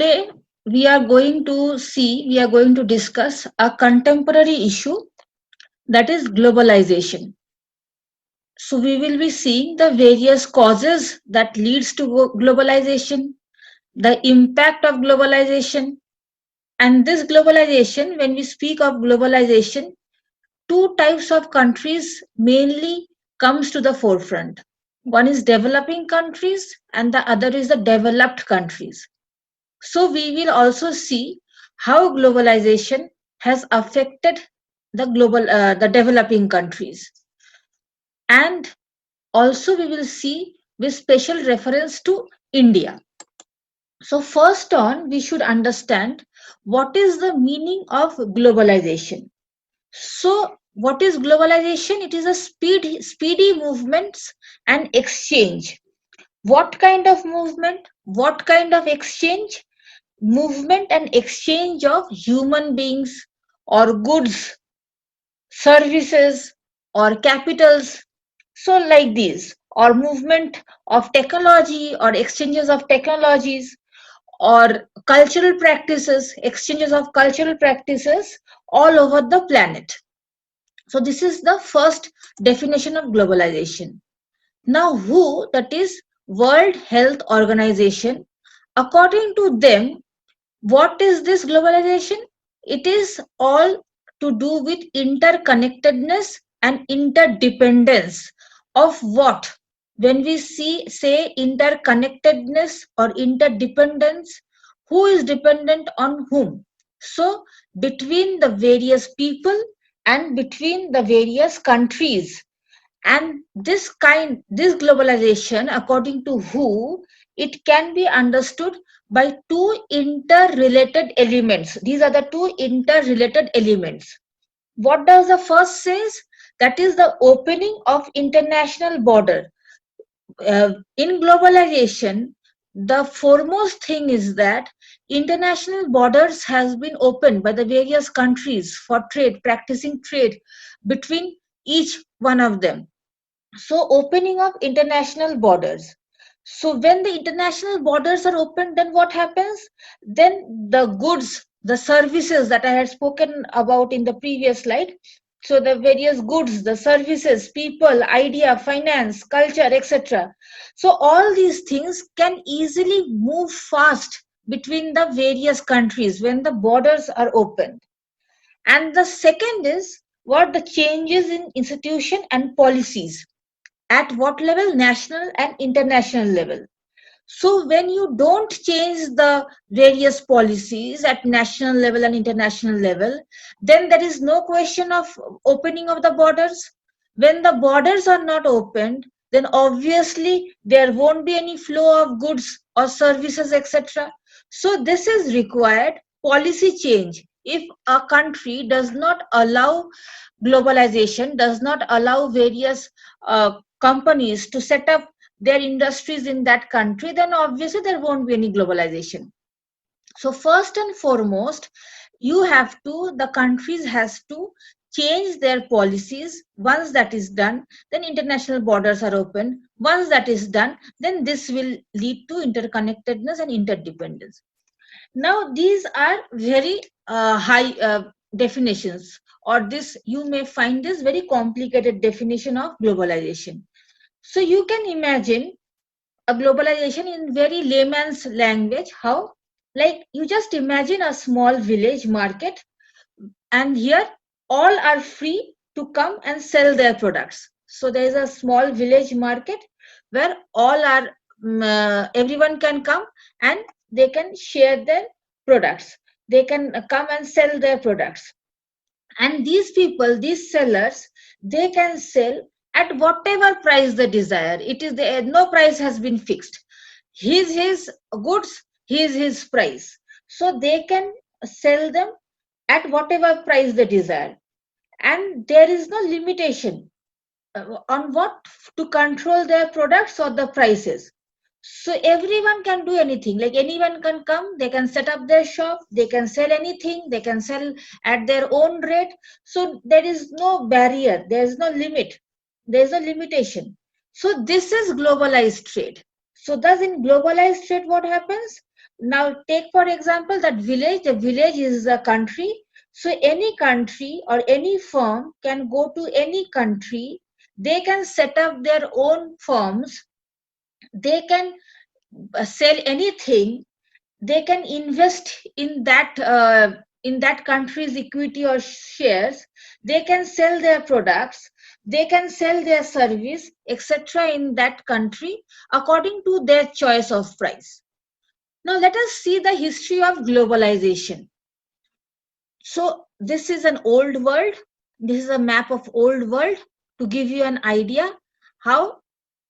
Today, we are going to discuss a contemporary issue, that is globalization. So we will be seeing the various causes that leads to globalization, the impact of globalization, and this globalization, when we speak of globalization, two types of countries mainly comes to the forefront. One is developing countries and the other is the developed countries. So we will also see how globalization has affected the developing countries, and also we will see with special reference to India. So first on, we should understand what is the meaning of globalization. So what is globalization? It is a speedy movements and exchange. What kind of movement? What kind of exchange? Movement and exchange of human beings or goods, services or capitals. So like these, or movement of technology or exchanges of technologies or cultural practices, exchanges of cultural practices all over the planet. So this is the first definition of globalization. Now WHO, that is World Health Organization, according to them, what is this globalization? It is all to do with interconnectedness and interdependence of what? When we say interconnectedness or interdependence, who is dependent on whom? So, between the various people and between the various countries, and this globalization, according to WHO, it can be understood by two interrelated elements. These are the two interrelated elements. What does the first says? That is the opening of international border. In globalization, the foremost thing is that international borders has been opened by the various countries for trade, practicing trade between each one of them. So opening of international borders. So when the international borders are opened, then what happens? Then the goods, the services that I had spoken about in the previous slide, so the various goods, the services, people, idea, finance, culture, etc. So all these things can easily move fast between the various countries when the borders are opened. And the second is what the changes in institution and policies. At what level? National and international level. So when you don't change the various policies at national level and international level, then there is no question of opening of the borders. When the borders are not opened, then obviously there won't be any flow of goods or services, etc. So this is required policy change. If a country does not allow globalization, does not allow various companies to set up their industries in that country, then obviously there won't be any globalization. So first and foremost, the countries has to change their policies. Once that is done, then international borders are open. Once that is done, then this will lead to interconnectedness and interdependence. Now these are very high definitions, or this you may find this very complicated definition of globalization. So you can imagine a globalization in very layman's language. How? Like you just imagine a small village market, and here all are free to come and sell their products. So there is a small village market where everyone can come and they can share their products. They can come and sell their products, and these people, these sellers, they can sell at whatever price they desire. It is no price has been fixed. His goods, his price. So they can sell them at whatever price they desire, and there is no limitation on what to control their products or the prices. So everyone can do anything. Like anyone can come, they can set up their shop, they can sell anything, they can sell at their own rate. So there is no barrier, there is no limit, there is no limitation. So this is globalized trade. So thus in globalized trade, what happens? Now take for example that village. The village is a country. So any country or any firm can go to any country. They can set up their own firms. They can sell anything. They can invest in that country's equity or shares. They can sell their products. They can sell their service, etc. in that country according to their choice of price. Now let us see the history of globalization. So this is an old world. This is a map of old world to give you an idea how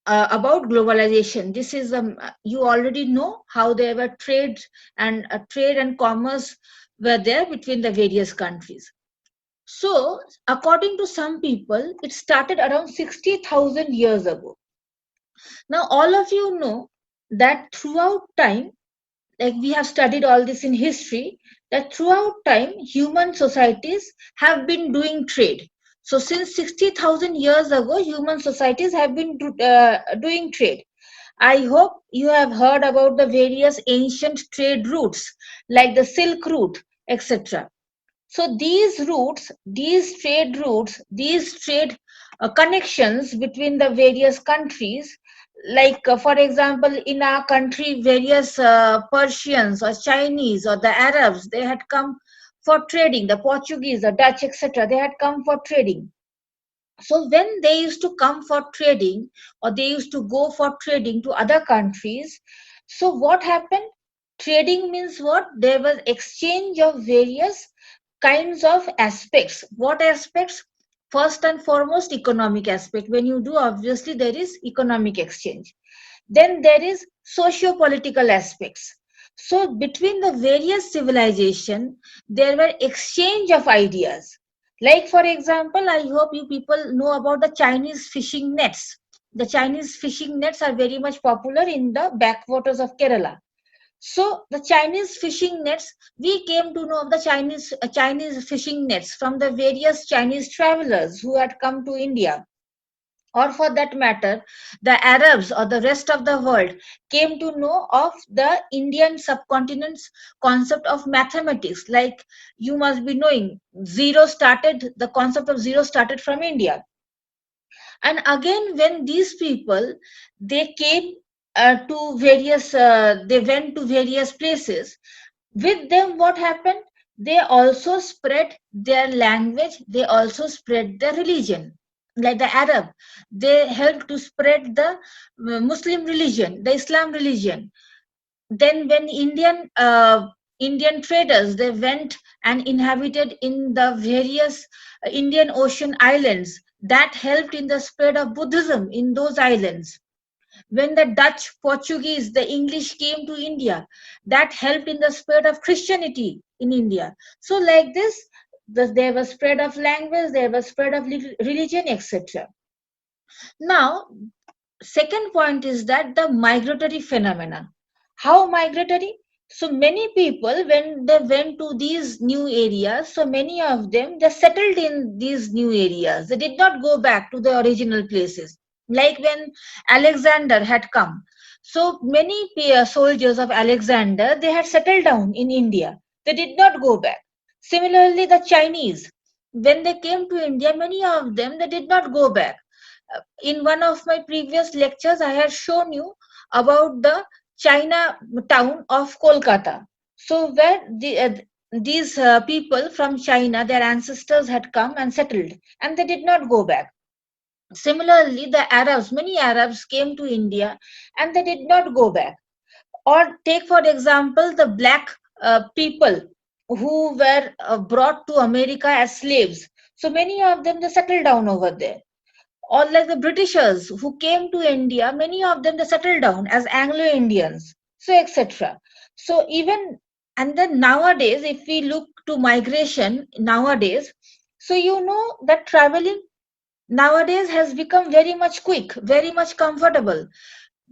about globalization. This is you already know how there were trade and commerce were there between the various countries. So according to some people, it started around 60,000 years ago. Now all of you know that throughout time, like we have studied all this in history, that throughout time human societies have been doing trade. So since 60,000 years ago, human societies have been doing trade. I hope you have heard about the various ancient trade routes like the Silk Route, etc. So these routes, these trade routes, these trade connections between the various countries, like for example, in our country, various Persians or Chinese or the Arabs, they had come for trading. The Portuguese, the Dutch, etc. They had come for trading. So when they used to come for trading or they used to go for trading to other countries, so what happened? Trading means what? There was exchange of various kinds of aspects. What aspects? First and foremost, economic aspect. When you do, obviously there is economic exchange. Then there is socio-political aspects. So between the various civilization, there were exchange of ideas. Like for example, I hope you people know about the Chinese fishing nets. The Chinese fishing nets are very much popular in the backwaters of Kerala. So the Chinese fishing nets, we came to know of the Chinese fishing nets from the various Chinese travelers who had come to India, or for that matter, the Arabs or the rest of the world came to know of the Indian subcontinent's concept of mathematics. Like you must be knowing, the concept of zero started from India. And again, when these people they came they went to various places. With them, what happened? They also spread their language. They also spread their religion. Like the Arab, they helped to spread the Muslim religion, the Islam religion. Then when Indian traders they went and inhabited in the various Indian Ocean islands, that helped in the spread of Buddhism in those islands. When the Dutch, Portuguese, the English came to India, that helped in the spread of Christianity in India. So like this, there was spread of language, there was spread of religion, etc. Now second point is that the migratory phenomena. How migratory? So many people, when they went to these new areas, so many of them they settled in these new areas. They did not go back to the original places. Like when Alexander had come, so many soldiers of Alexander they had settled down in India. They did not go back. Similarly, the Chinese, when they came to India, many of them they did not go back. In one of my previous lectures, I had shown you about the China town of Kolkata. So where these people from China, their ancestors had come and settled, and they did not go back. Similarly, the Arabs, many Arabs came to India, and they did not go back. Or take for example the black people who were brought to America as slaves. So many of them they settled down over there. Or like the Britishers who came to India, many of them they settled down as Anglo-Indians, so etc. So even, and then nowadays, if we look to migration nowadays, so you know that traveling nowadays has become very much quick, very much comfortable.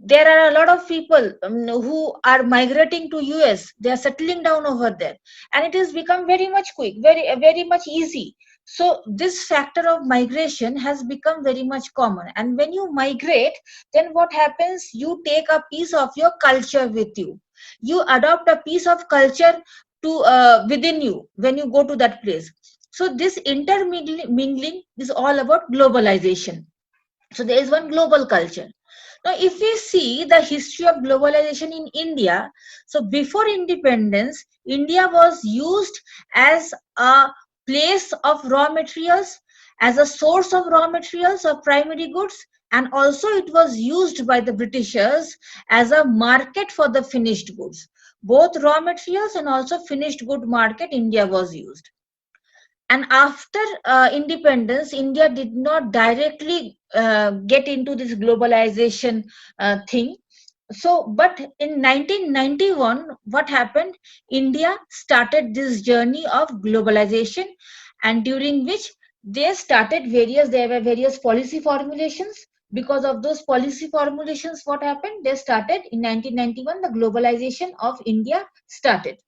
There are a lot of people who are migrating to US. They are settling down over there, and it has become very much quick, very much easy. So this factor of migration has become very much common. And when you migrate, then what happens? You take a piece of your culture with you. You adopt a piece of culture to within you when you go to that place. So this intermingling is all about globalization. So there is one global culture. Now, if we see the history of globalization in India, so before independence, India was used as a place of raw materials, as a source of raw materials or primary goods, and also it was used by the Britishers as a market for the finished goods. Both raw materials and also finished good market, India was used. And after independence, India did not directly get into this globalization thing. So, but in 1991, what happened? India started this journey of globalization, and during which there were various policy formulations. Because of those policy formulations, what happened? They started in 1991, the globalization of India started.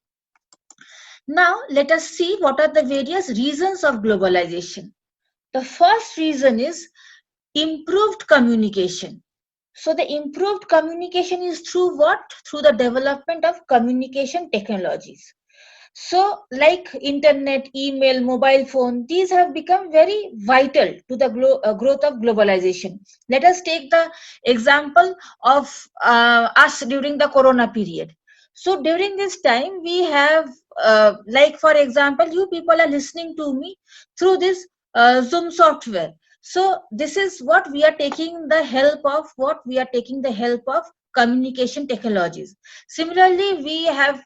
Now, let us see what are the various reasons of globalization. The first reason is improved communication. So, the improved communication is through what? Through the development of communication technologies. So, like internet, email, mobile phone, these have become very vital to the growth of globalization. Let us take the example of us during the corona period. So, during this time, we have, like for example, you people are listening to me through this Zoom software. So, this is what we are taking the help of, communication technologies. Similarly, we have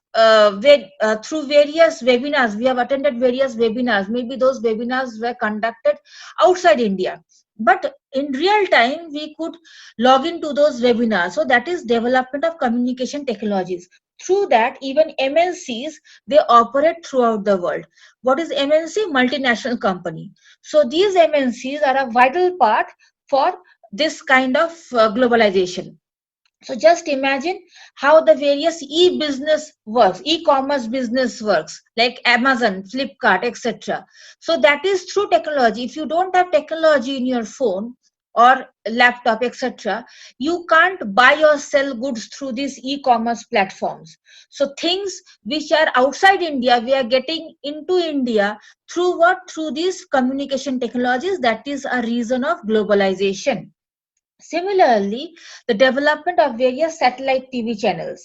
through various webinars, we have attended various webinars. Maybe those webinars were conducted outside India, but in real time we could log into those webinars. So that is development of communication technologies. Through that, even MNCs, they operate throughout the world. What is MNC? Multinational company. So these MNCs are a vital part for this kind of globalization. So just imagine how the various e-business works, e-commerce business works, like Amazon, Flipkart, etc. So that is through technology. If you don't have technology in your phone or laptop, etc., you can't buy or sell goods through these e-commerce platforms. So things which are outside India, we are getting into India through what? Through these communication technologies. That is a reason of globalization. Similarly, the development of various satellite TV channels.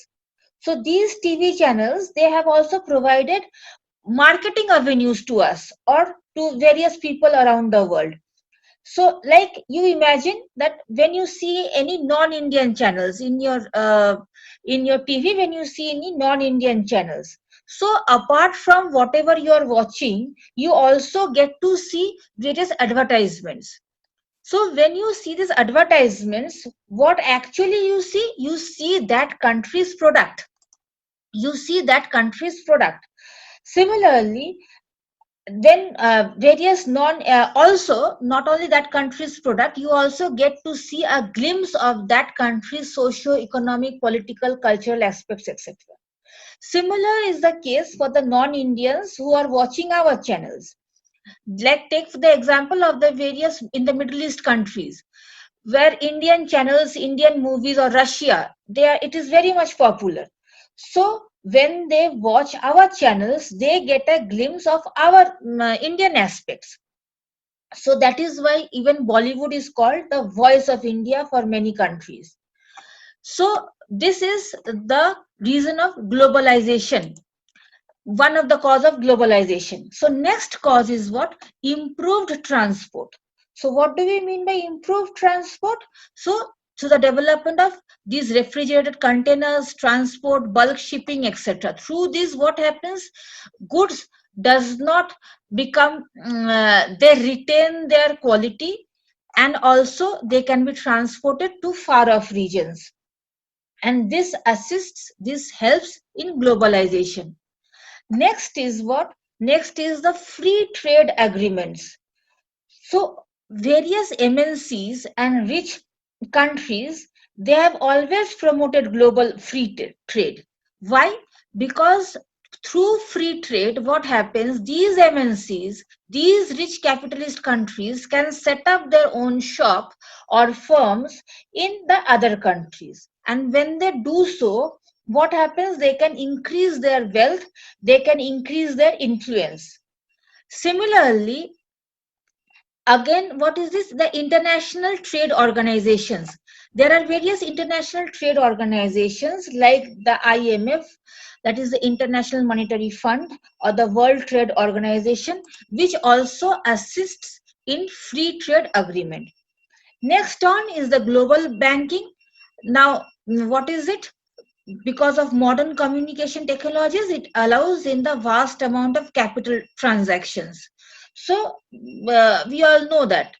So these TV channels, they have also provided marketing avenues to us or to various people around the world. So, like you imagine that when you see any non-Indian channels in your TV, when you see any non-Indian channels, so apart from whatever you are watching, you also get to see various advertisements. So when you see these advertisements, what actually you see? You see that country's product. You see that country's product. Similarly, then various non also not only that country's product, you also get to see a glimpse of that country's socio-economic, political, cultural aspects, etc. Similar is the case for the non-Indians who are watching our channels. Like take the example of the various in the Middle East countries where Indian channels, Indian movies or Russia, it is very much popular. So when they watch our channels, they get a glimpse of our Indian aspects. So that is why even Bollywood is called the voice of India for many countries. So this is the reason of globalization, one of the cause of globalization. So next cause is what? Improved transport. So what do we mean by improved transport? So the development of these refrigerated containers, transport, bulk shipping, etc. Through this, what happens? Goods does not become, they retain their quality, and also they can be transported to far off regions. And this helps in globalization. Next is what? Next is the free trade agreements. So various MNCs and rich countries, they have always promoted global free trade. Why? Because through free trade, what happens? These MNCs, these rich capitalist countries can set up their own shop or firms in the other countries. And when they do so, what happens? They can increase their wealth, they can increase their influence. Similarly, again, what is this? The international trade organizations. There are various international trade organizations like the IMF, that is the International Monetary Fund, or the World Trade Organization, which also assists in free trade agreement. Next on is the global banking. Now, what is it? Because of modern communication technologies, it allows in the vast amount of capital transactions. So we all know that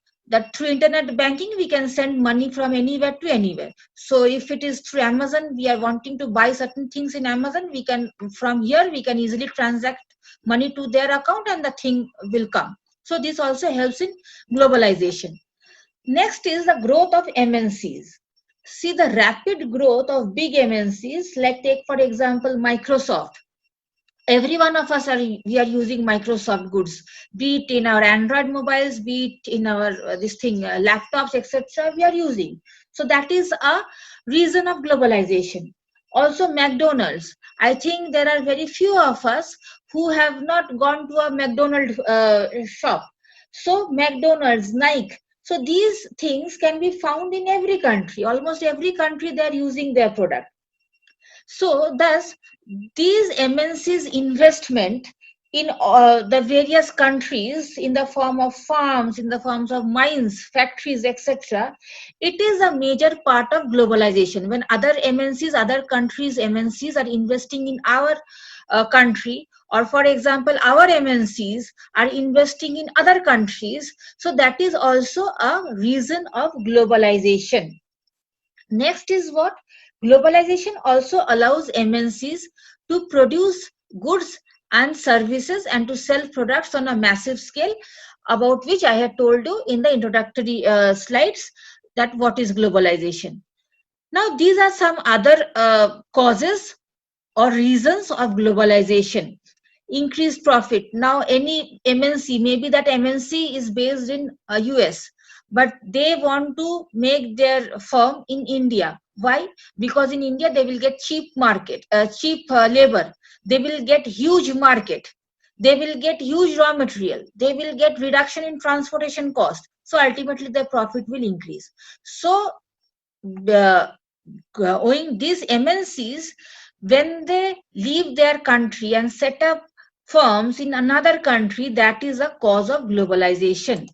through internet banking we can send money from anywhere to anywhere. So if it is through Amazon, we are wanting to buy certain things in Amazon, we can, from here we can easily transact money to their account and the thing will come. So this also helps in globalization. Next is the growth of MNCs. See the rapid growth of big MNCs, like take for example Microsoft. Every one of us we are using Microsoft goods, be it in our Android mobiles, be it in our laptops, etc. We are using. So that is a reason of globalization. Also McDonald's. I think there are very few of us who have not gone to a McDonald's shop. So McDonald's, Nike. So these things can be found in every country. Almost every country they are using their product. So thus, these MNCs investment in the various countries in the form of farms, in the forms of mines, factories, etc., it is a major part of globalization. When other MNCs, other countries' MNCs are investing in our country, or for example, our MNCs are investing in other countries, so that is also a reason of globalization. Next is what? Globalization also allows MNCs to produce goods and services and to sell products on a massive scale, about which I had told you in the introductory slides, that what is globalization. Now, these are some other causes or reasons of globalization. Increased profit. Now, any MNC, maybe that MNC is based in US, but they want to make their firm in India. Why? Because in India they will get cheap labor. They will get huge market. They will get huge raw material. They will get reduction in transportation cost. So ultimately their profit will increase. So the owing these MNCs, when they leave their country and set up firms in another country, that is a cause of globalization.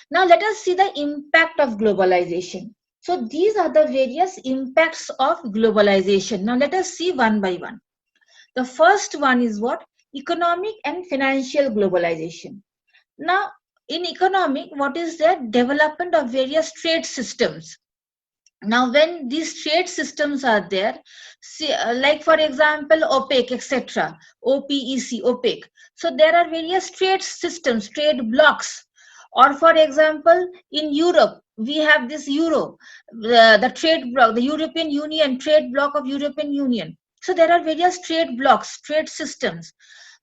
Now let us see the impact of globalization. So these are the various impacts of globalization. Now let us see one by one. The first one is what? Economic and financial globalization. Now in economic, what is the development of various trade systems? Now when these trade systems are there, see, like for example OPEC, etc., OPEC. So there are various trade systems, trade blocks. Or for example in Europe we have this Euro, the trade block, the European Union, trade block of European Union. So there are various trade blocks, trade systems.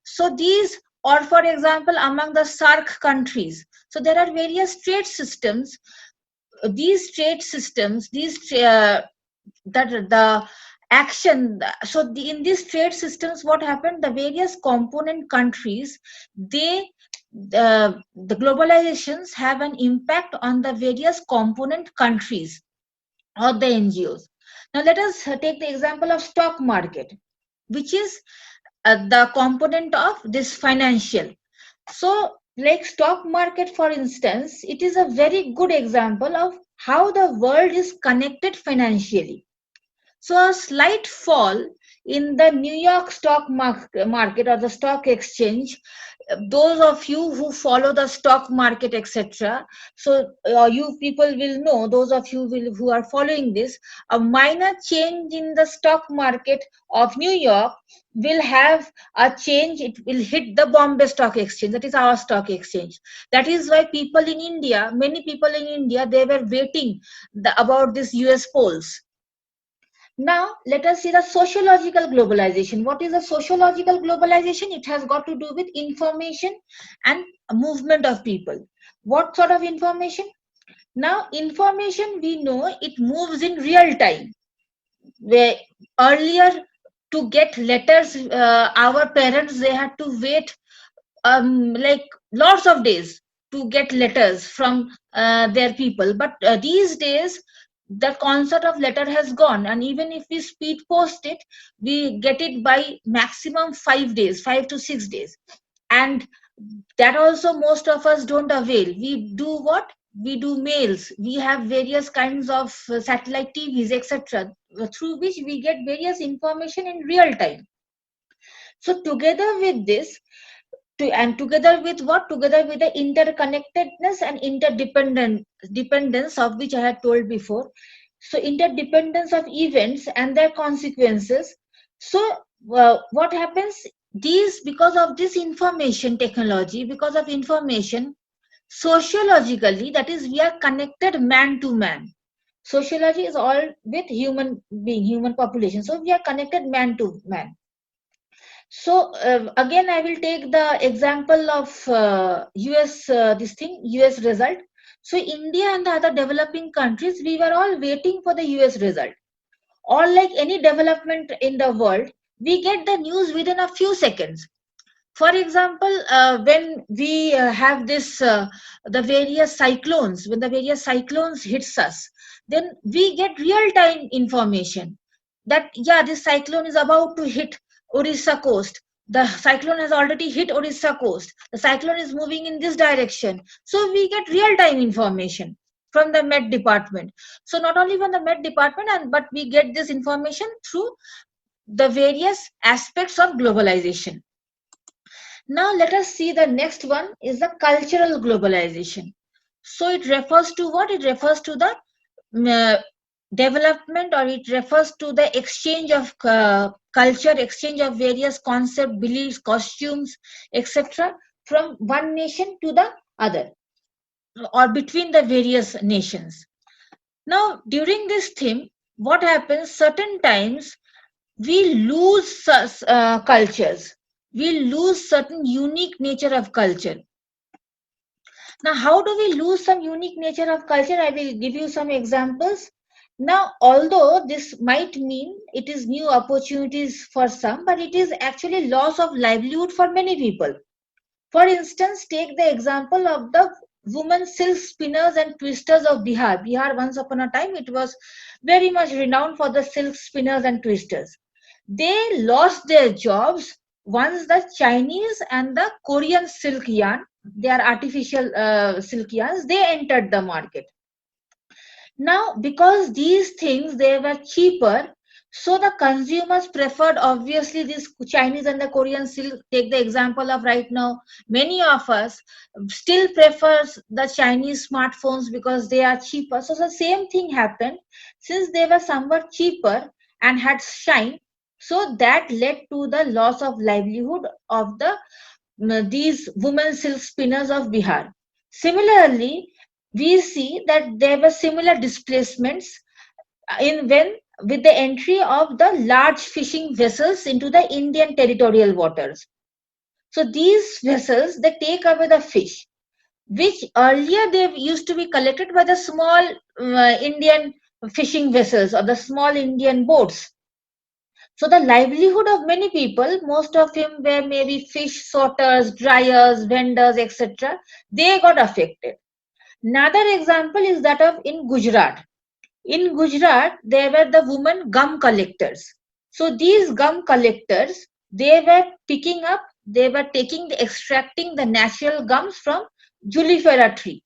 So these, or for example among the SAARC countries, so there are various trade systems. These trade systems, that the action, so in these trade systems what happened, the various component countries, they the globalizations have an impact on the various component countries or the NGOs. Now let us take the example of stock market, which is the component of this financial. So like stock market for instance, it is a very good example of how the world is connected financially. So a slight fall in the New York stock market or the stock exchange, those of you who follow the stock market, etc. So you people will know, those of you who are following this, a minor change in the stock market of New York will have a change. It will hit the Bombay Stock Exchange, that is our stock exchange. That is why people in India, many people in India, they were waiting about this US polls. Now, let us see the sociological globalization. What is a sociological globalization? It has got to do with information and movement of people. What sort of information? Now, information, we know it moves in real time. Where earlier, to get letters, our parents, they had to wait like lots of days to get letters from their people. But these days, the concept of letter has gone, and even if we speed post it, we get it by maximum 5 days, 5 to 6 days. And that also most of us don't avail. We do what? We do mails. We have various kinds of satellite TVs, etc., through which we get various information in real time. So together with this, and together with what? Together with the interconnectedness and interdependence of which I had told before. So interdependence of events and their consequences. So what happens? These, because of this information technology, because of information, sociologically, that is, we are connected man to man. Sociology is all with human being, human population. So we are connected man to man. So again, I will take the example of US, this thing, US result. So India and the other developing countries, we were all waiting for the US result. Or like any development in the world, we get the news within a few seconds. For example, when we have this, the various cyclones, when the various cyclones hits us, then we get real time information that, yeah, this cyclone is about to hit Orissa coast. The cyclone has already hit Orissa coast. The cyclone is moving in this direction. So we get real time information from the Met Department. So not only from the Met Department, and but we get this information through the various aspects of globalization. Now let us see, the next one is the cultural globalization. So it refers to what? It refers to the development, or it refers to the exchange of culture, exchange of various concepts, beliefs, costumes, etc., from one nation to the other, or between the various nations. Now, during this theme, what happens? Certain times we lose cultures. We lose certain unique nature of culture. Now, how do we lose some unique nature of culture? I will give you some examples. Now, although this might mean it is new opportunities for some, but it is actually loss of livelihood for many people. For instance, take the example of the women silk spinners and twisters of Bihar. Bihar, once upon a time, it was very much renowned for the silk spinners and twisters. They lost their jobs once the Chinese and the Korean silk yarn, they are artificial silk yarns, they entered the market. Now, because these things, they were cheaper, so the consumers preferred obviously this Chinese and the Korean silk. Take the example of right now, many of us still prefers the Chinese smartphones because they are cheaper. So the same thing happened, since they were somewhat cheaper and had shine. So that led to the loss of livelihood of these women silk spinners of Bihar. Similarly, we see that there were similar displacements in when with the entry of the large fishing vessels into the Indian territorial waters. So these vessels, they take away the fish, which earlier they used to be collected by the small Indian fishing vessels or the small Indian boats. So the livelihood of many people, most of whom were maybe fish sorters, dryers, vendors, etc., they got affected. Another example is that of in Gujarat. In Gujarat, there were the women gum collectors. So these gum collectors, they were picking up, they were extracting the natural gums from Julifera tree,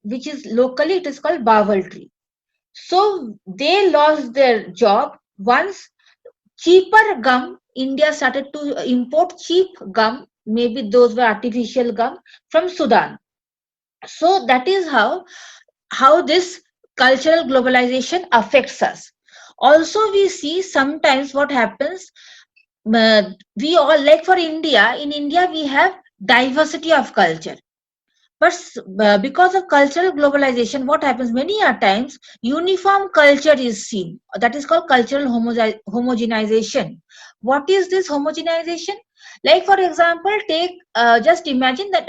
which is locally it is called Bawal tree. So they lost their job once cheaper gum. India started to import cheap gum, maybe those were artificial gum from Sudan. So that is how this cultural globalization affects us. Also, we see sometimes what happens. We all, like for India, in India we have diversity of culture. But because of cultural globalization, what happens many a times, uniform culture is seen. That is called cultural homogenization. What is this homogenization? Like for example, take just imagine that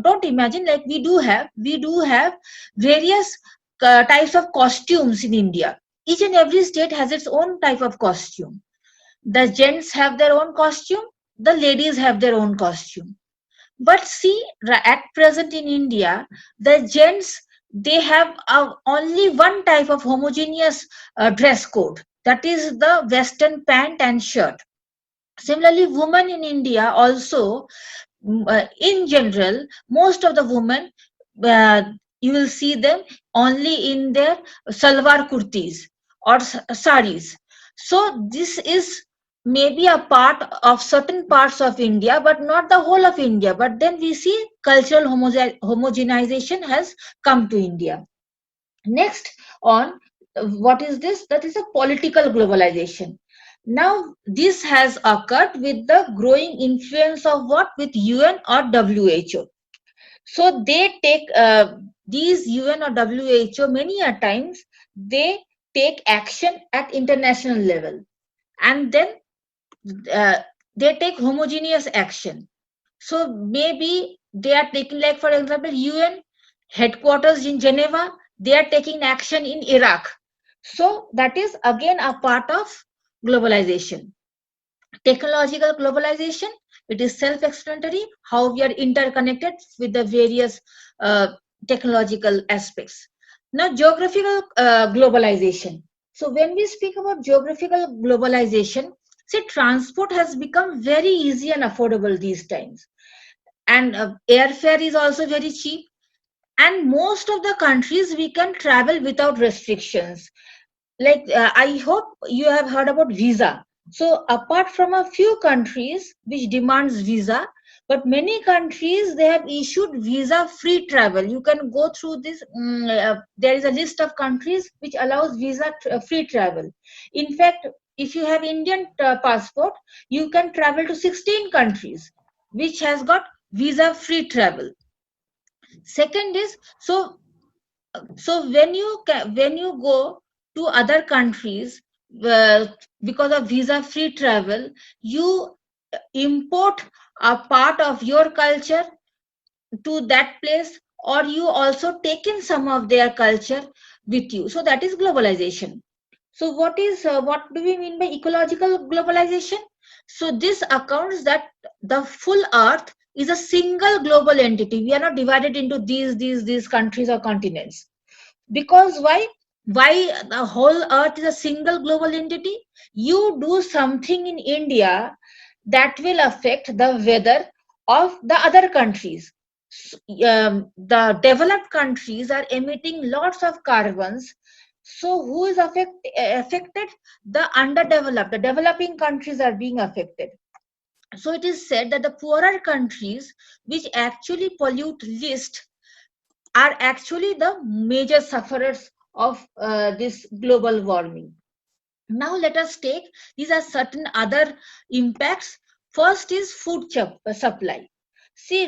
don't imagine, like we do have various types of costumes in India. Each and every state has its own type of costume. The gents have their own costume, the ladies have their own costume. But see, at present in India, the gents, they have only one type of homogeneous dress code. That is the Western pant and shirt. Similarly, women in India also, in general, most of the women, uh, you will see them only in their salwar kurtis or saris. So this is maybe a part of certain parts of India, but not the whole of India. But then we see cultural homogenization has come to India. Next on, what is this? That is a political globalization. Now, this has occurred with the growing influence of what? With UN or WHO. So they take these UN or WHO many a times, they take action at international level, and then uh, they take homogeneous action. So maybe they are taking, like for example, UN headquarters in Geneva, they are taking action in Iraq. So that is again a part of globalization. Technological globalization, it is self-explanatory how we are interconnected with the various uh, technological aspects. Now, geographical globalization. So when we speak about geographical globalization, say transport has become very easy and affordable these times, and airfare is also very cheap, and most of the countries we can travel without restrictions. Like I hope you have heard about visa. So apart from a few countries which demands visa, but many countries they have issued visa free travel. You can go through this, there is a list of countries which allows visa free travel. In fact, if you have Indian passport, you can travel to 16 countries which has got visa free travel. Second is, so when you go to other countries, uh, because of visa free travel, you import a part of your culture to that place, or you also take in some of their culture with you. So that is globalization. So what do we mean by ecological globalization? So this accounts that the full earth is a single global entity. We are not divided into these countries or continents. Because why the whole earth is a single global entity? You do something in India that will affect the weather of the other countries. The developed countries are emitting lots of carbons. So who is affected? The underdeveloped, the developing countries are being affected. So it is said that the poorer countries, which actually pollute least, are actually the major sufferers of this global warming. Now let us take, these are certain other impacts. First is food supply. See,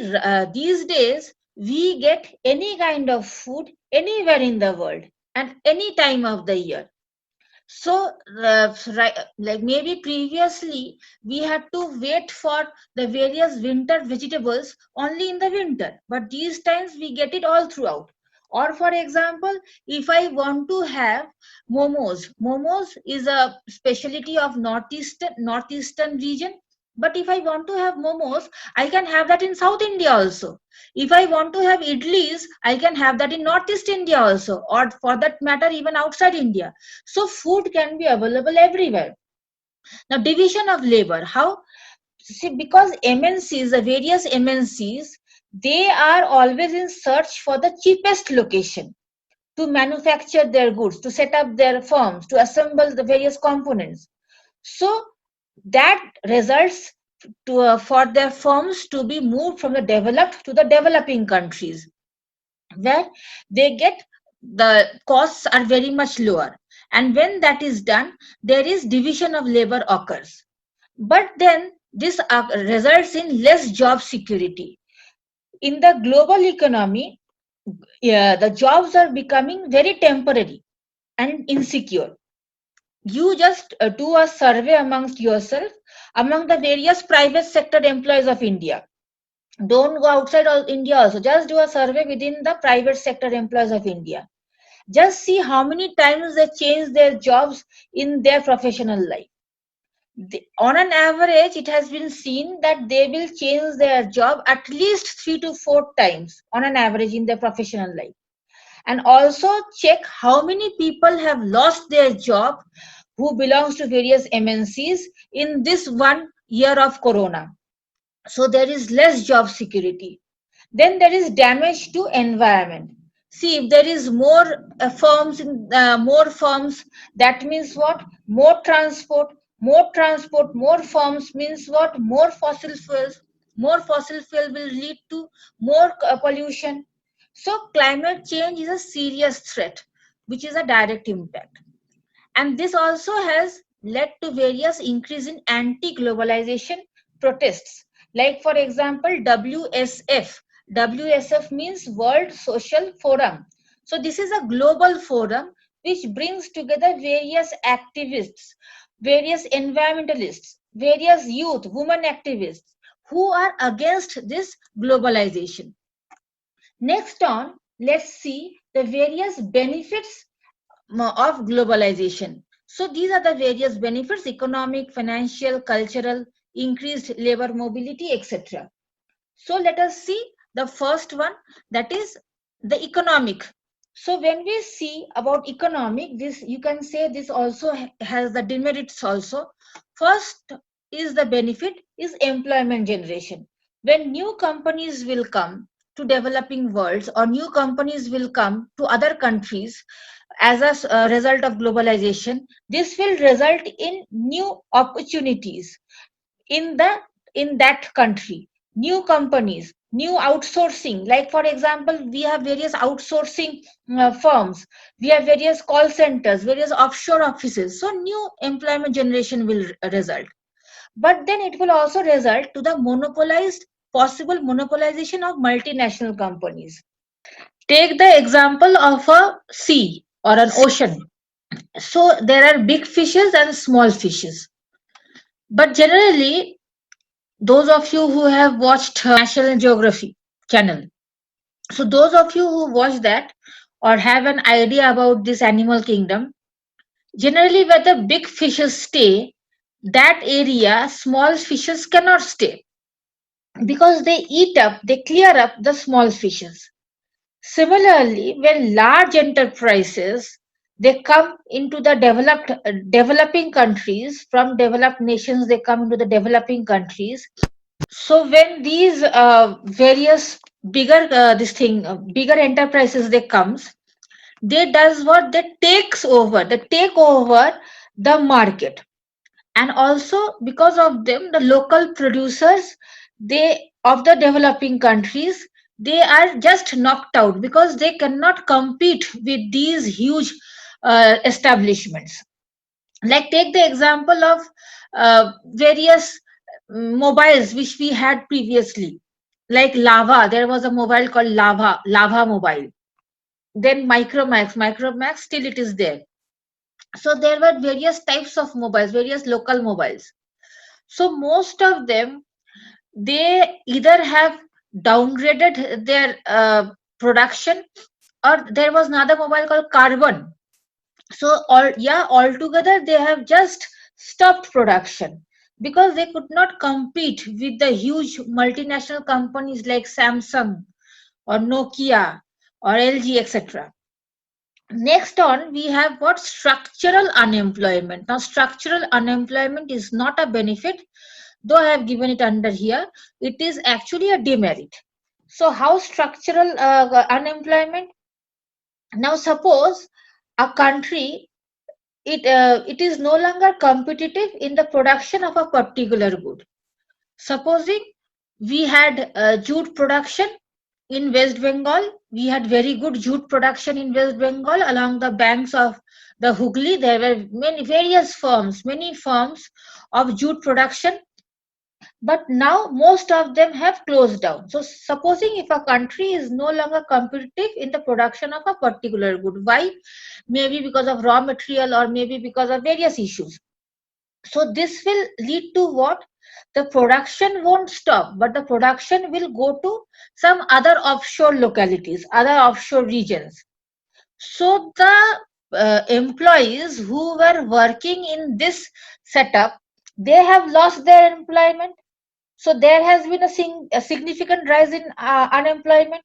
these days we get any kind of food anywhere in the world and any time of the year. So, right, like maybe previously we had to wait for the various winter vegetables only in the winter, but these times we get it all throughout. Or, for example, if I want to have momos is a specialty of northeastern region. But if I want to have momos, I can have that in South India also. If I want to have idlis, I can have that in Northeast India also, or for that matter, even outside India. So food can be available everywhere. Now, division of labor. How? See, because MNCs, the various MNCs, they are always in search for the cheapest location to manufacture their goods, to set up their firms, to assemble the various components. So that results for their firms to be moved from the developed to the developing countries, where they get, the costs are very much lower, and when that is done, there is division of labor occurs. But then this results in less job security. in the global economy, yeah, the jobs are becoming very temporary and insecure. You just do a survey amongst yourself, among the various private sector employees of India. Don't go outside of India also. Just do a survey within the private sector employees of India. Just see how many times they change their jobs in their professional life. On an average, it has been seen that they will change their job at least 3 to 4 times on an average in their professional life. And also check how many people have lost their job who belongs to various MNCs in this 1 year of corona. So there is less job security. Then there is damage to environment. See, if there is more firms, that means what? More firms means what? More fossil fuels. More fossil fuel will lead to more pollution. So climate change is a serious threat, which is a direct impact. And this also has led to various increase in anti-globalization protests. Like for example, WSF. WSF means World Social Forum. So this is a global forum which brings together various activists, various environmentalists, various youth, women activists who are against this globalization. Next on, let's see the various benefits of globalization. So these are the various benefits: economic, financial, cultural, increased labor mobility, etc. So let us see the first one, that is the economic. So when we see about economic, this you can say this also has the demerits also. First is the benefit is employment generation. When new companies will come to developing worlds, or new companies will come to other countries as a result of globalization, this will result in new opportunities in the in that country, new companies, new outsourcing. Like for example, we have various outsourcing firms, we have various call centers, various offshore offices, so new employment generation will result. But then it will also result to the monopolized possible monopolization of multinational companies. Take the example of a sea or an ocean. So there are big fishes and small fishes, but generally, those of you who have watched National Geography channel, so those of you who watch that or have an idea about this animal kingdom, generally where the big fishes stay, that area small fishes cannot stay, because they clear up the small fishes. Similarly, when large enterprises they come into the developing countries, from developed nations they come into the developing countries. So when these various bigger enterprises they comes, they does what? They take over the market. And also because of them, the local producers, they of the developing countries, they are just knocked out because they cannot compete with these huge establishments. Like take the example of various mobiles which we had previously, like Lava. There was a mobile called Lava Mobile. Then Micromax, still it is there. So there were various types of mobiles, various local mobiles. So most of them, they either have downgraded their production, or there was another mobile called Carbon. So altogether they have just stopped production because they could not compete with the huge multinational companies like Samsung or Nokia or LG, etc. Next on, we have what? Structural unemployment. Now structural unemployment is not a benefit, though I have given it under here. It is actually a demerit. So how structural unemployment? Now suppose a country, it is no longer competitive in the production of a particular good. Supposing we had jute production in West Bengal, we had very good jute production in West Bengal along the banks of the Hooghly. There were many various firms, many firms of jute production But now most of them have closed down. So supposing if a country is no longer competitive in the production of a particular good, why? Maybe because of raw material or maybe because of various issues. So this will lead to what? The production won't stop, but the production will go to some other offshore localities, other offshore regions. So the employees who were working in this setup, they have lost their employment. So there has been a significant rise in unemployment.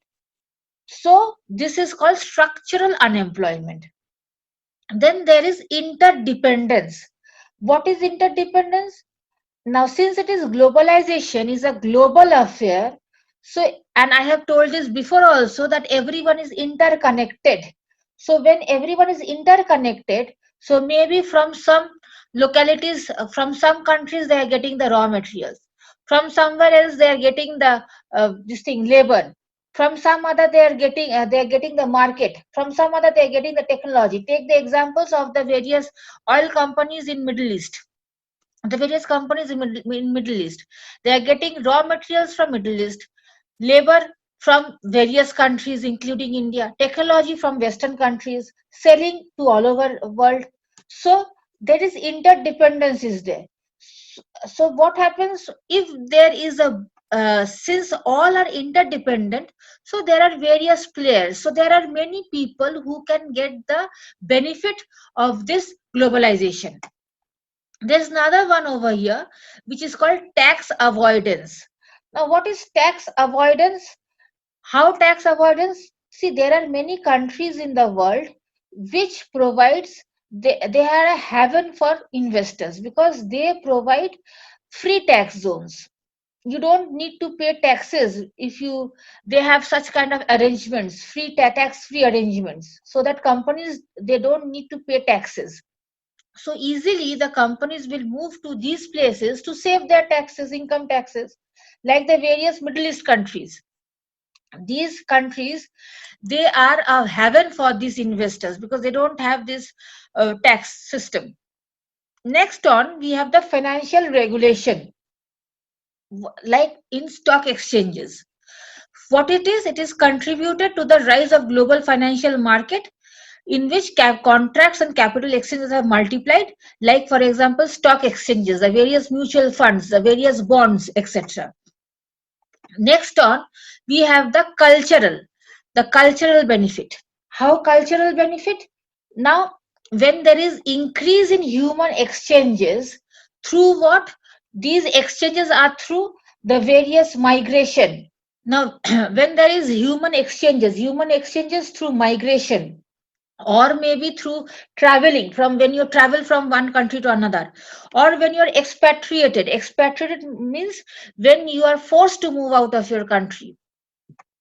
So this is called structural unemployment. Then there is interdependence. What is interdependence? Now, since it is globalization is a global affair, so and I have told this before also that everyone is interconnected. So when everyone is interconnected, so maybe from some localities, from some countries they are getting the raw materials, from somewhere else they are getting the this thing labor, from some other they are getting the market, from some other they are getting the technology. Take the examples of the various oil companies in Middle East, the various companies in Middle East. They are getting raw materials from Middle East, labor from various countries, including India, technology from Western countries, selling to all over world. So there is interdependence is there. So what happens if there is a since all are interdependent, so there are various players. So there are many people who can get the benefit of this globalization. There's another one over here which is called tax avoidance. Now, what is tax avoidance? How tax avoidance? See, there are many countries in the world which provides they are a haven for investors because they provide free tax zones. You don't need to pay taxes if you they have such kind of arrangements, tax free arrangements, so that companies they don't need to pay taxes. So easily the companies will move to these places to save their taxes, income taxes, like the various Middle East countries. These countries, they are a haven for these investors because they don't have this tax system. Next on, we have the financial regulation, like in stock exchanges. What it is contributed to the rise of global financial market in which contracts and capital exchanges have multiplied, like for example stock exchanges, the various mutual funds, the various bonds, etc. Next on, we have the cultural benefit. How cultural benefit? Now, when there is increase in human exchanges, through what? These exchanges are through the various migration. Now, when there is human exchanges through migration, or maybe through traveling, from when you travel from one country to another, or when you're expatriated means when you are forced to move out of your country.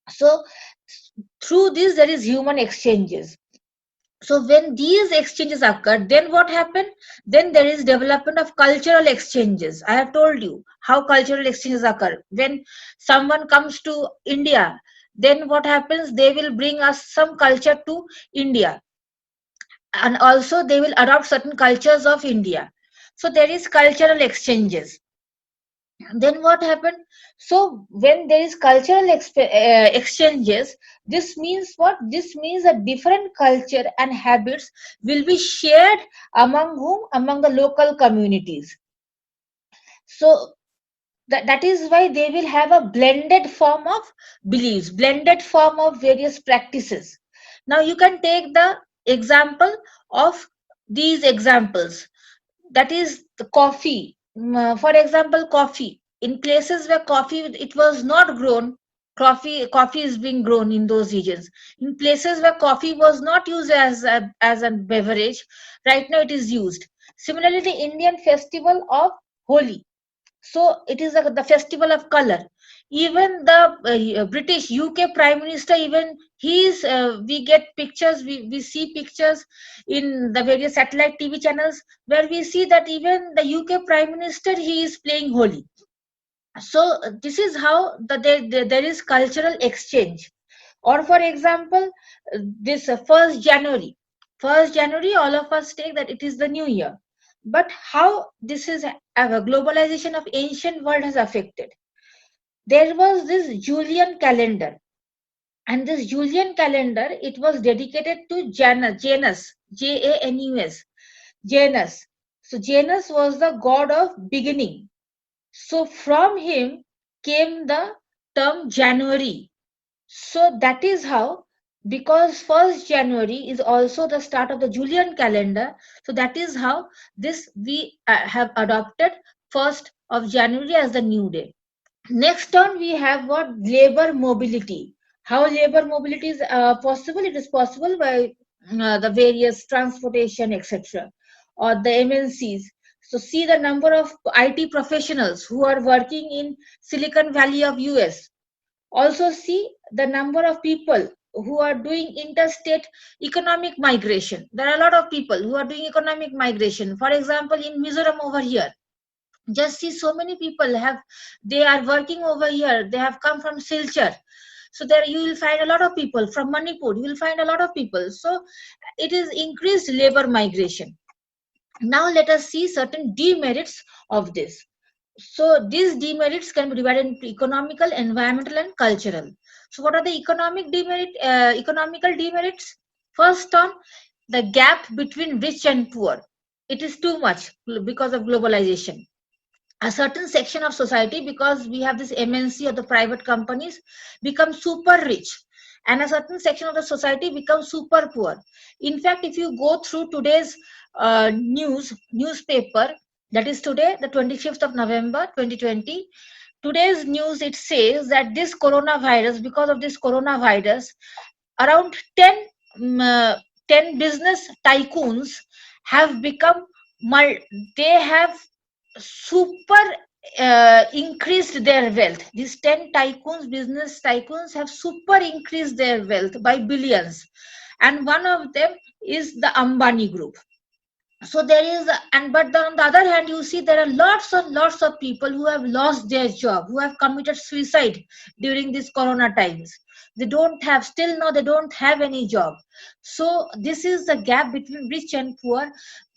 So through this there is human exchanges. So when these exchanges occur, then what happened? Then there is development of cultural exchanges. I have told you how cultural exchanges occur. When someone comes to India, then what happens? They will bring us some culture to India, and also they will adopt certain cultures of India. So there is cultural exchanges. Then what happened? So when there is exchanges, this means what? This means a different culture and habits will be shared among whom? Among the local communities. So that is why they will have a blended form of beliefs, blended form of various practices. Now you can take the example of these examples, that is the coffee. For example, coffee in places where coffee it was not grown, coffee is being grown in those regions. In places where coffee was not used as a beverage, right now it is used. Similarly, the Indian festival of Holi, so it is the festival of color. Even the British UK Prime Minister, even he's we get pictures, we see pictures in the various satellite TV channels where we see that even the UK Prime Minister he is playing Holi. So this is how there is cultural exchange. Or for example, this 1st January, all of us take that it is the new year. But how this is a globalization of ancient world has affected. There was this Julian calendar, and this Julian calendar, it was dedicated to Janus, Janus, Janus. So Janus was the god of beginning. So from him came the term January. So that is how, because 1st January is also the start of the Julian calendar, so that is how this we have adopted 1st of January as the new day. Next on we have what labor mobility. How labor mobility is possible? It is possible by the various transportation, etc., or the MNCs. So see the number of IT professionals who are working in Silicon Valley of US. Also see the number of people who are doing interstate economic migration. There are a lot of people who are doing economic migration. For example, in Mizoram over here, just see so many people have, they are working over here, they have come from Silchar. So there you will find a lot of people from Manipur, you will find a lot of people. So it is increased labor migration. Now let us see certain demerits of this. So these demerits can be divided into economical, environmental, and cultural. So what are the economical demerits? First on the gap between rich and poor. It is too much because of globalization. A certain section of society, because we have this MNC or the private companies, become super rich, and a certain section of the society becomes super poor. In fact, if you go through today's newspaper, that is today the 25th of November 2020, today's news, it says that this coronavirus, because of this coronavirus, around 10 um, uh, 10 business tycoons have become they have super increased their wealth. These 10 tycoons, business tycoons, have super increased their wealth by billions. And one of them is the Ambani group. So there is and but on the other hand, you see there are lots of people who have lost their job, who have committed suicide during these corona times. They don't have, still now they don't have any job. So this is the gap between rich and poor,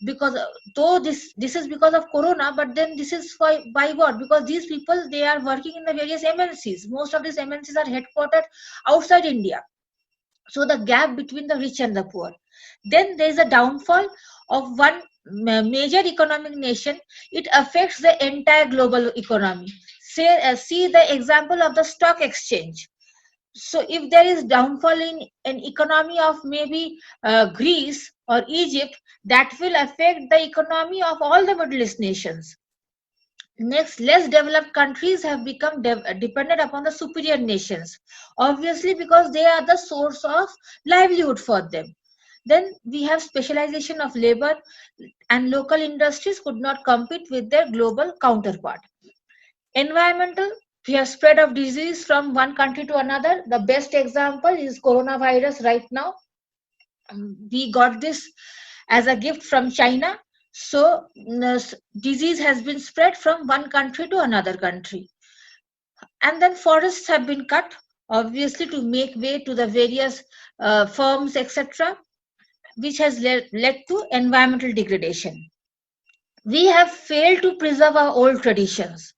because though this is because of corona, but then this is by what? Because these people, they are working in the various MNCs. Most of these MNCs are headquartered outside India. So the gap between the rich and the poor. Then there is a downfall of one major economic nation. It affects the entire global economy. See the example of the stock exchange. So if there is downfall in an economy of maybe Greece or Egypt, that will affect the economy of all the Middle East nations. Next, less developed countries have become dependent upon the superior nations, obviously because they are the source of livelihood for them. Then we have specialization of labor, and local industries could not compete with their global counterpart. Environmental, we have spread of disease from one country to another. The best example is coronavirus right now. We got this as a gift from China. So disease has been spread from one country to another country. And then forests have been cut, obviously, to make way to the various firms, etc., which has led to environmental degradation. We have failed to preserve our old traditions.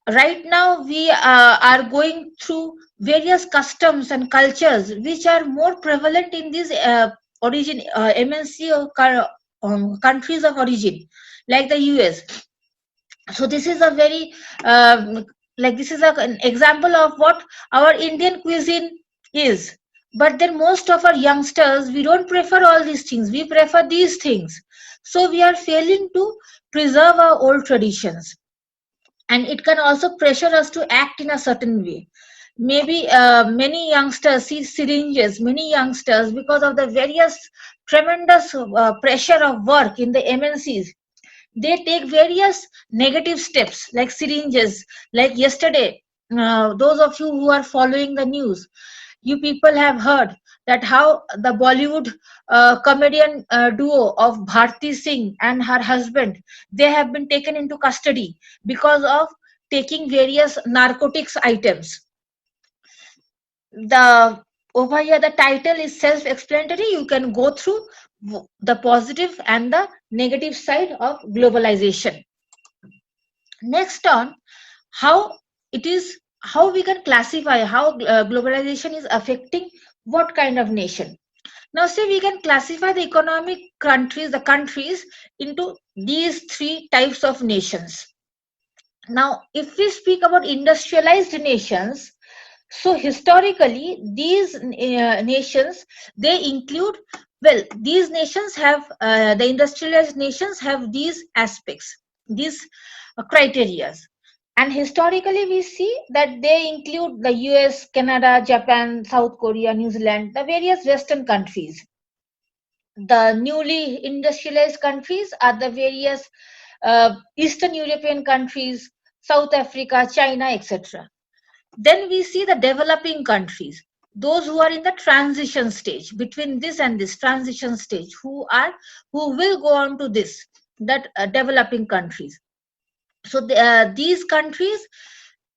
Right now, we are going through various customs and cultures which are more prevalent in these MNC or countries of origin, like the US. So this is a very this is an example of what our Indian cuisine is. But then most of our youngsters, we don't prefer all these things, we prefer these things. So we are failing to preserve our old traditions, and it can also pressure us to act in a certain way. Maybe many youngsters see syringes, many youngsters, because of the various tremendous pressure of work in the MNCs, they take various negative steps like syringes. Like yesterday, those of you who are following the news, you people have heard that how the Bollywood comedian duo of Bharti Singh and her husband, they have been taken into custody because of taking various narcotics items. The Over here, the title is self-explanatory. You can go through the positive and the negative side of globalization. Next on, how it is, how we can classify how globalization is affecting what kind of nation. Now, see, we can classify the economic countries, the countries, into these three types of nations. Now, if we speak about industrialized nations, so historically, these nations, they include, well, these nations have, the industrialized nations have these aspects, these criteria. And historically, we see that they include the US, Canada, Japan, South Korea, New Zealand, the various Western countries. The newly industrialized countries are the various Eastern European countries, South Africa, China, etc. Then we see the developing countries, those who are in the transition stage between this and this transition stage, who will go on to this, that developing countries. So these countries,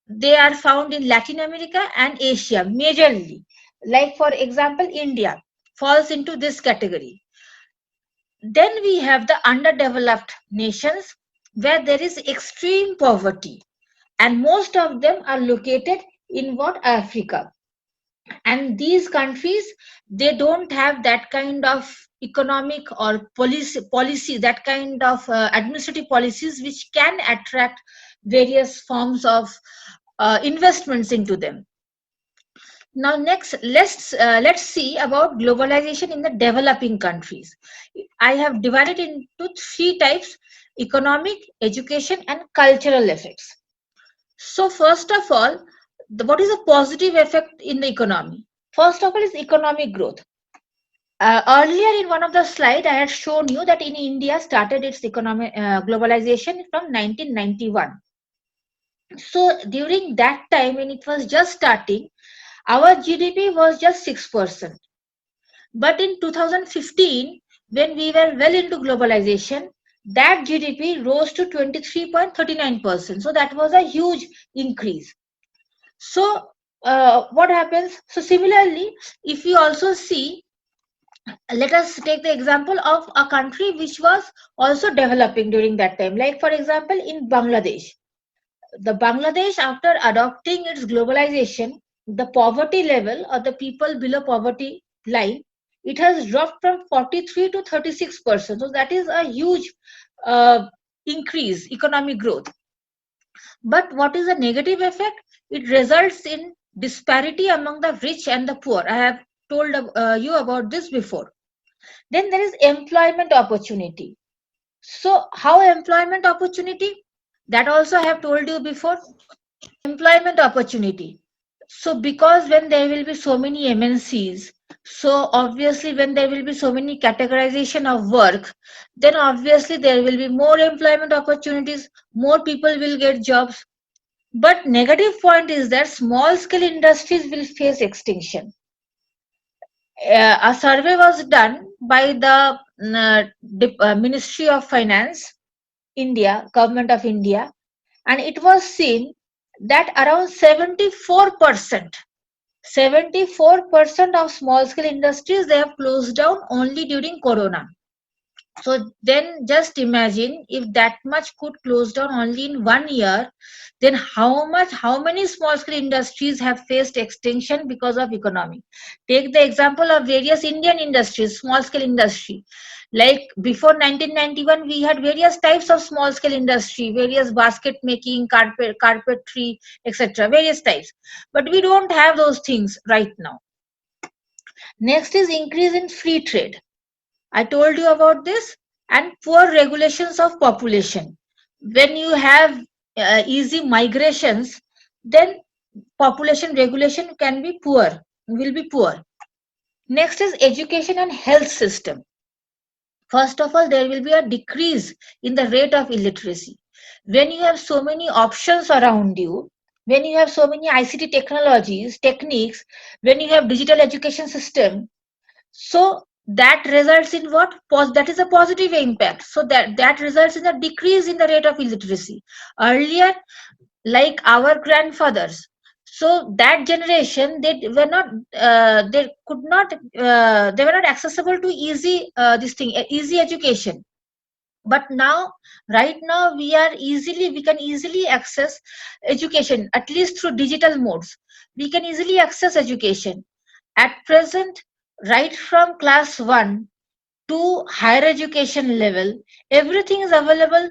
they are found in Latin America and Asia majorly. Like for example, India falls into this category. Then we have the underdeveloped nations where there is extreme poverty, and most of them are located in what, Africa. And these countries, they don't have that kind of economic or policy, that kind of administrative policies which can attract various forms of investments into them. Now next, let's see about globalization in the developing countries. I have divided into three types: economic, education, and cultural effects. So first of all, what is a positive effect in the economy? First of all is economic growth. Earlier in one of the slides, I had shown you that in India started its economic globalization from 1991. So during that time, when it was just starting, our GDP was just 6%. But in 2015, when we were well into globalization, that GDP rose to 23.39%. So that was a huge increase. So what happens? So similarly, if you also see, let us take the example of a country which was also developing during that time. Like for example, in Bangladesh, the Bangladesh, after adopting its globalization, the poverty level or the people below poverty line, it has dropped from 43 to 36%. So that is a huge increase, economic growth. But what is the negative effect? It results in disparity among the rich and the poor. I have told you about this before. Then there is employment opportunity. So how employment opportunity? That also I have told you before. Employment opportunity. So because when there will be so many MNCs, so obviously when there will be so many categorization of work, then obviously there will be more employment opportunities, more people will get jobs. But negative point is that small scale industries will face extinction. A survey was done by the Ministry of Finance, India, Government of India, and it was seen that around 74% of small scale industries, they have closed down only during Corona. So then just imagine if that much could close down only in 1 year, then how many small scale industries have faced extinction because of economy? Take the example of various Indian industries, small scale industry. Like before 1991, we had various types of small scale industry, various basket making, carpentry, etc. Various types. But we don't have those things right now. Next is increase in free trade. I told you about this. And poor regulations of population. When you have easy migrations, then population regulation can be poor, will be poor. Next is education and health system. First of all, there will be a decrease in the rate of illiteracy. When you have so many options around you, when you have so many ICT technologies, techniques, when you have digital education system, so that results in what? That is a positive impact. So that results in a decrease in the rate of illiteracy. Earlier, like our grandfathers, So that generation, they could not, they were not accessible to easy this thing, easy education. But now, right now, we can easily access education, at least through digital modes. We can easily access education at present, right from class 1 to higher education level. Everything is available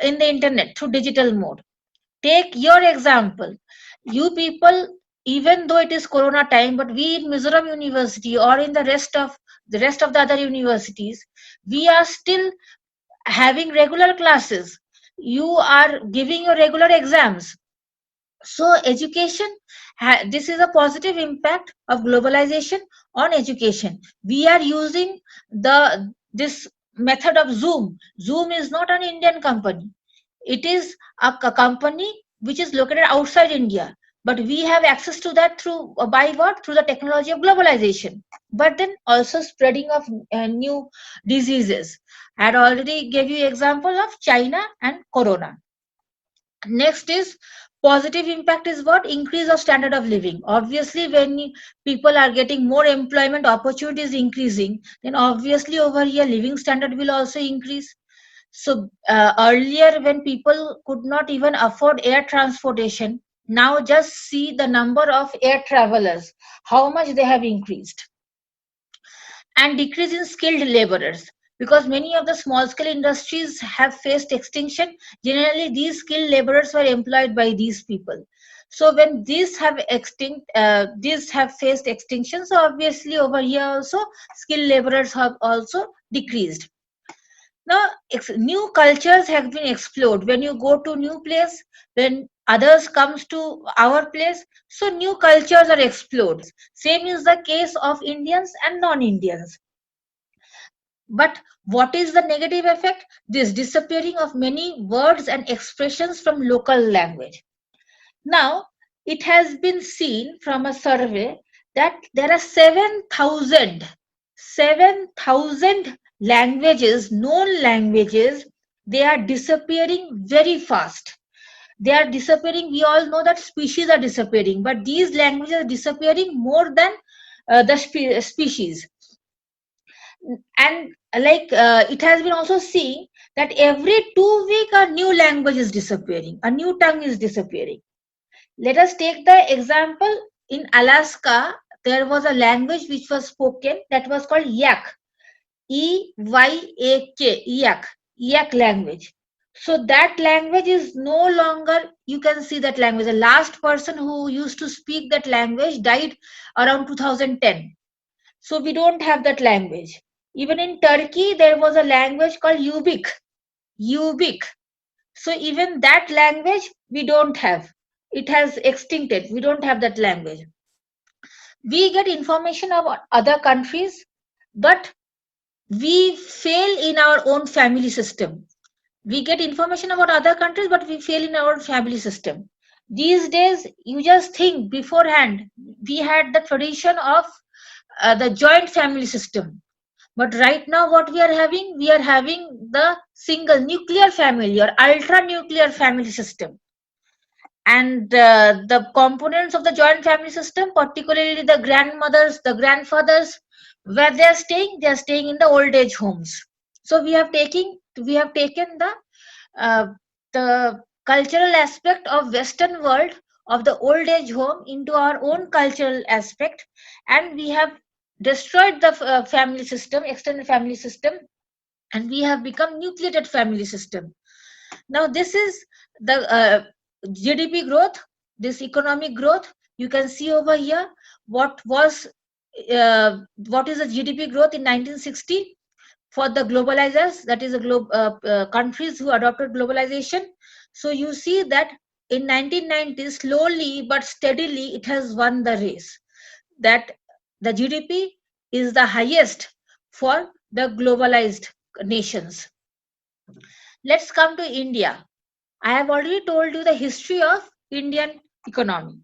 in the internet through digital mode. Take your example. You people, even though it is corona time, but we in Mizoram University or in the rest of the other universities, we are still having regular classes. You are giving your regular exams. So education, this is a positive impact of globalization on education. We are using this method of Zoom. Zoom is not an Indian company. It is a company which is located outside India, but we have access to that through by what? Through the technology of globalization. But then also spreading of new diseases. I had already gave you example of China and Corona. Next is positive impact is what? Increase of standard of living. Obviously, when people are getting more employment opportunities increasing, then obviously over here living standard will also increase. So earlier, when people could not even afford air transportation, now just see the number of air travelers, how much they have increased. And decrease in skilled laborers, because many of the small scale industries have faced extinction. Generally, these skilled laborers were employed by these people. So when these have faced extinction, so obviously over here also skilled laborers have also decreased. Now new cultures have been explored. When you go to new place, when others comes to our place, so new cultures are explored. Same is the case of Indians and non-Indians. But what is the negative effect? This disappearing of many words and expressions from local language. Now, it has been seen from a survey that there are 7,000 languages, known languages, they are disappearing very fast. They are disappearing. We all know that species are disappearing, but these languages are disappearing more than the species. And it has been also seen that every 2 weeks a new language is disappearing, a new tongue is disappearing. Let us take the example. In Alaska, there was a language which was spoken that was called yak, EYAK, yak language. So that language is no longer, you can see that language, the last person who used to speak that language died around 2010. So we don't have that language. Even in Turkey, there was a language called Ubik. Ubik. So even that language we don't have. It has extincted. We don't have that language. We get information about other countries, but we fail in our own family system. We get information about other countries, but we fail in our own family system. These days, you just think beforehand, we had the tradition of the joint family system. But right now, what we are having the single nuclear family or ultra nuclear family system. And the components of the joint family system, particularly the grandmothers, the grandfathers, where they are staying in the old age homes. So we have taken uh, the cultural aspect of Western world of the old age home into our own cultural aspect, and we have destroyed the family system, extended family system, and we have become nucleated family system. Now this is the GDP growth, this economic growth. You can see over here what was what is the GDP growth in 1960 for the globalizers, that is the countries who adopted globalization. So you see that in 1990, slowly but steadily, it has won the race. That the GDP is the highest for the globalized nations. Let's come to India. I have already told you the history of Indian economy.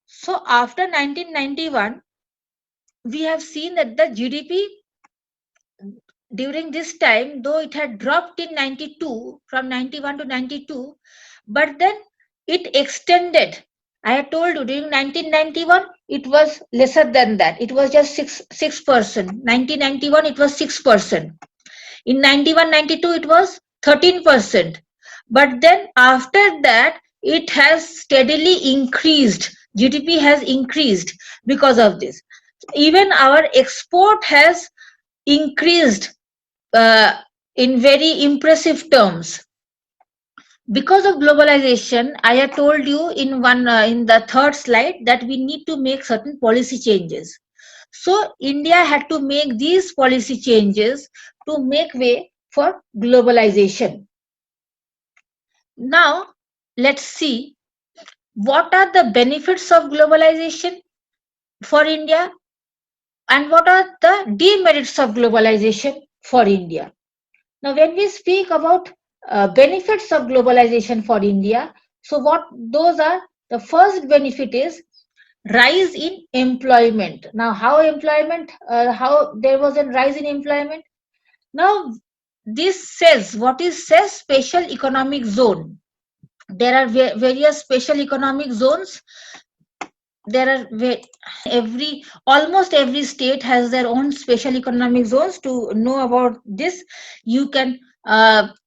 So after 1991, we have seen that the GDP during this time, though it had dropped in 92, from 91 to 92, but then it extended. I had told you during 1991 it was lesser than that. It was just 6%. 1991 it was 6%. In 91-92 it was 13%. But then after that it has steadily increased. GDP has increased because of this. Even our export has increased uh, in very impressive terms. Because of globalization, I have told you in the third slide that we need to make certain policy changes. So India had to make these policy changes to make way for globalization. Now let's see what are the benefits of globalization for India and what are the demerits of globalization for India. Now, when we speak about benefits of globalization for India, so what those are, the first benefit is rise in employment. Now, how there was a rise in employment? Now, this says, what is says special economic zone. There are various special economic zones. There are every almost every state has their own special economic zones. To know about this, you can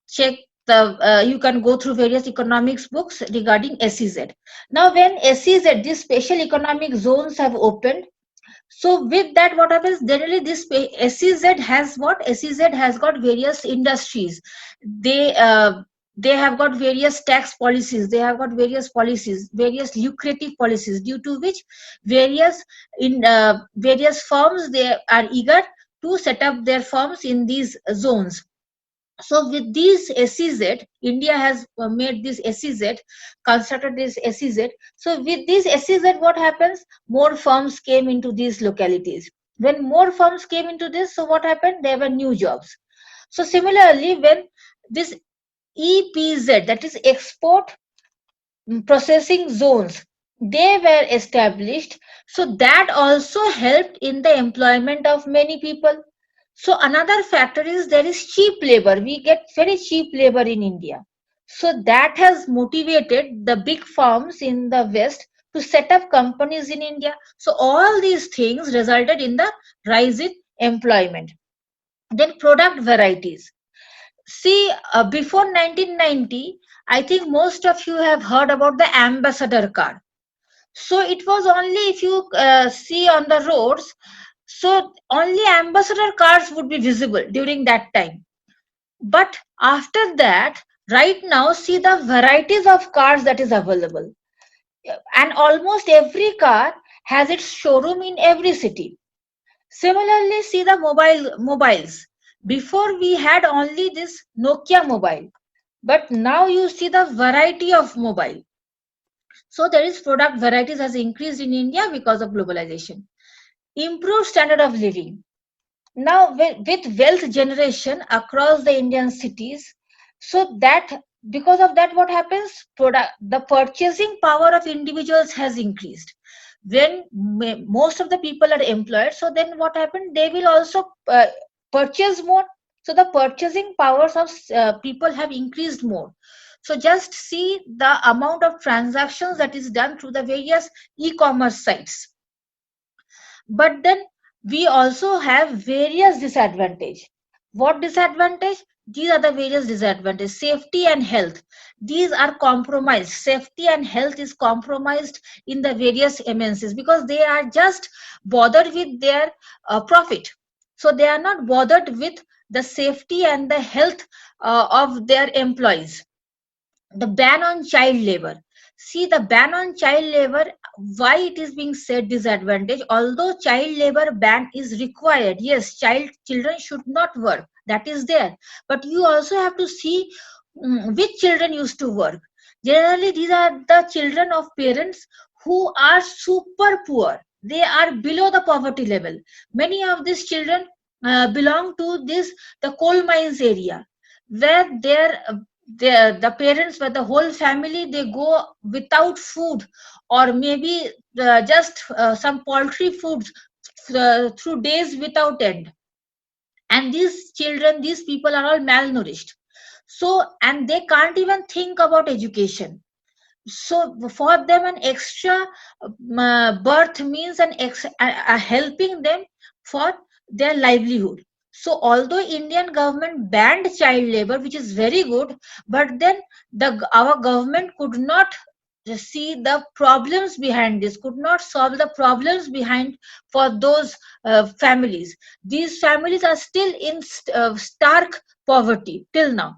check the you can go through various economics books regarding SEZ. Now when SEZ, these special economic zones have opened, so with that what happens, generally this SEZ has what, SEZ has got various industries. They uh, they have got various tax policies, they have got various policies, various lucrative policies, due to which various firms, they are eager to set up their firms in these zones. So with these SEZ, India has made this SEZ, constructed this SEZ. So with this SEZ, what happens? More firms came into these localities. When more firms came into this, so what happened? There were new jobs. So similarly, when this EPZ, that is export processing zones, they were established, so that also helped in the employment of many people. So another factor is there is cheap labor. We get very cheap labor in India. So that has motivated the big firms in the West to set up companies in India. So all these things resulted in the rise in employment. Then product varieties. See, before 1990, I think most of you have heard about the ambassador car. So it was only, if you see on the roads, so only ambassador cars would be visible during that time. But after that, right now, see the varieties of cars that is available. And almost every car has its showroom in every city. Similarly, see the mobiles. Before we had only this Nokia mobile, but now you see the variety of mobile. So there is product varieties has increased in India because of globalization. Improved standard of living. Now with wealth generation across the Indian cities, so that because of that what happens, the purchasing power of individuals has increased. When most of the people are employed, so then what happened, they will also purchase more. So the purchasing powers of people have increased more. So just see the amount of transactions that is done through the various e-commerce sites. But then we also have various disadvantage. What disadvantage? These are the various disadvantages. Safety and health, these are compromised. Safety and health is compromised in the various MNCs because they are just bothered with their profit. So they are not bothered with the safety and the health of their employees. The ban on child labor. See, the ban on child labor, why it is being said disadvantage? Although child labor ban is required, yes, children should not work. That is there. But you also have to see which children used to work. Generally, these are the children of parents who are super poor. They are below the poverty level. Many of these children belong to this the coal mines area, where the parents, where the whole family, they go without food, or maybe just some poultry foods through days without end. And these children, these people are all malnourished. So and they can't even think about education. So for them, an extra birth means helping them for their livelihood. So although Indian government banned child labor, which is very good, but then our government could not see the problems behind this, could not solve the problems behind for those families. These families are still in stark poverty till now.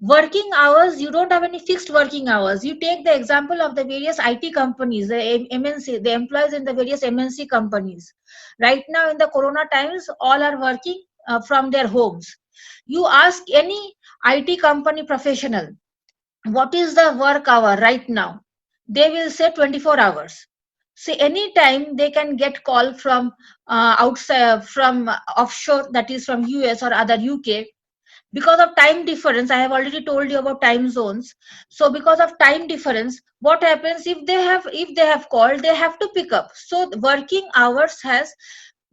Working hours, you don't have any fixed working hours. You take the example of the various IT companies, the MNC, the employees in the various MNC companies. Right now in the corona times, all are working from their homes. You ask any IT company professional, what is the work hour right now? They will say 24 hours. So anytime they can get call from outside, from offshore, that is from US or other UK. Because of time difference, I have already told you about time zones. So because of time difference, what happens, if they have called, they have to pick up. So working hours has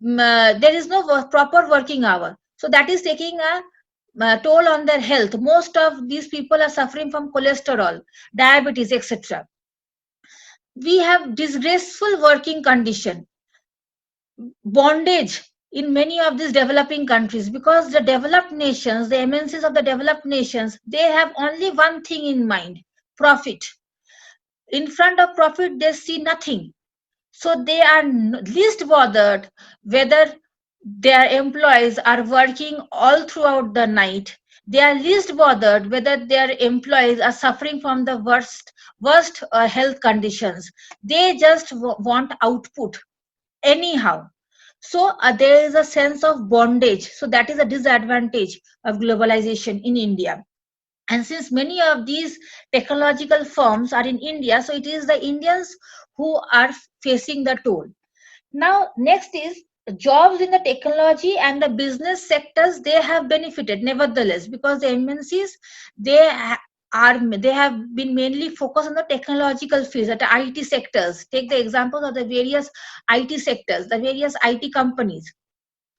there is no proper working hour, so that is taking a toll on their health. Most of these people are suffering from cholesterol, diabetes, etc. We have disgraceful working condition, bondage in many of these developing countries, because the developed nations, the MNCs of the developed nations, they have only one thing in mind: profit. In front of profit, they see nothing. So they are least bothered whether their employees are working all throughout the night. They are least bothered whether their employees are suffering from the worst health conditions. They just want output anyhow. So there is a sense of bondage. So that is a disadvantage of globalization in India. And since many of these technological firms are in India, so it is the Indians who are facing the toll. Now, next is jobs in the technology and the business sectors. They have benefited nevertheless, because the MNCs, they they have been mainly focused on the technological fields, the IT sectors. Take the examples of the various IT sectors, the various IT companies,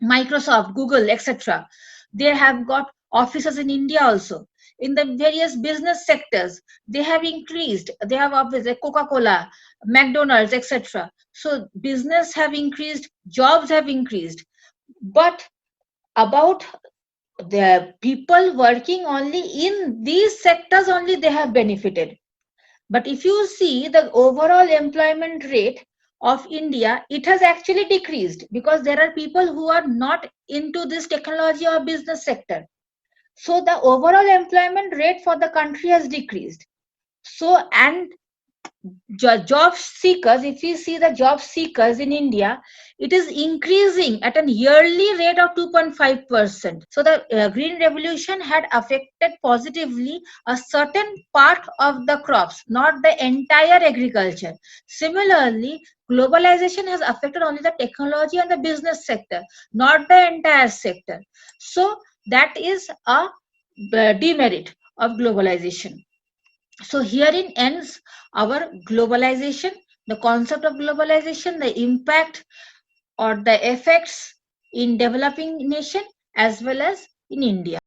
Microsoft, Google, etc. They have got offices in India also. In the various business sectors, they have increased. They have obviously Coca-Cola, McDonald's, etc. So business have increased, jobs have increased. But about the people working only in these sectors only, they have benefited. But if you see the overall employment rate of India, it has actually decreased, because there are people who are not into this technology or business sector. So the overall employment rate for the country has decreased. So, and job seekers, if we see the job seekers in India, it is increasing at a yearly rate of 2.5%. So the green revolution had affected positively a certain part of the crops, not the entire agriculture. Similarly, globalization has affected only the technology and the business sector, not the entire sector. So that is a demerit of globalization. So herein ends our globalization, the concept of globalization, the impact or the effects in developing nation as well as in India.